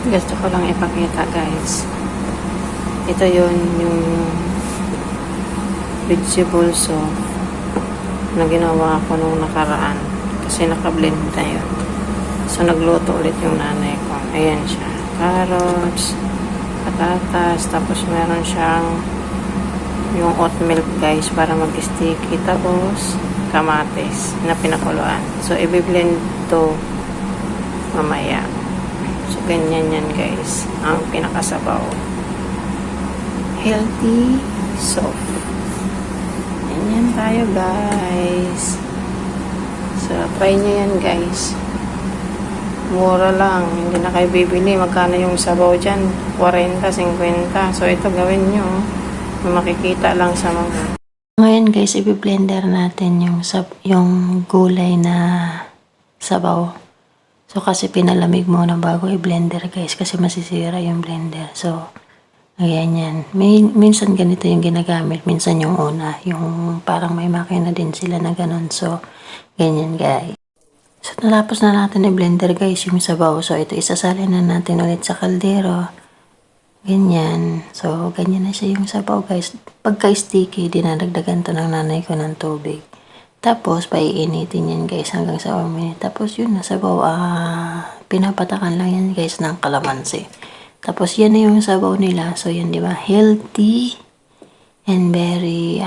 Gusto ko lang ipakita guys. Ito yung vegetable soup na ginawa ko nung nakaraan. Kasi nakablend na yun. So, nagluto ulit yung nanay ko. Ayan siya. Carrots, patatas, tapos meron siyang yung oat milk guys para mag-sticky. Tapos, kamatis na pinakuluan. So, i-blend to mamaya. So, ganyan yan guys. Ang pinakasabaw. Healthy soup. Ganyan tayo guys. So, try nyo yan guys. Mura lang. Hindi na kayo bibili. Magkano yung sabaw dyan? 40, 50. So, ito gawin nyo. Makikita lang sa mga. Ngayon guys, i-blender natin yung gulay na sabaw. So, kasi pinalamig muna bago i-blender guys. Kasi masisira yung blender. So, ayan yan. Minsan ganito yung ginagamit. Minsan yung una. Yung parang may makina din sila na ganun. So, ganyan guys. So, natapos na natin i-blender guys yung sabaw. So, ito isasalin na natin ulit sa kaldero. Ganyan. So, ganyan na siya yung sabaw guys. Pagka-sticky, dinadagdagan to ng nanay ko ng tubig. Tapos, paiinitin yan guys hanggang sa 1 minute. Tapos, yun na sabaw. Pinapatakan lang yan guys ng kalamansi. Tapos, yan na yung sabaw nila. So, yan diba? Healthy and very,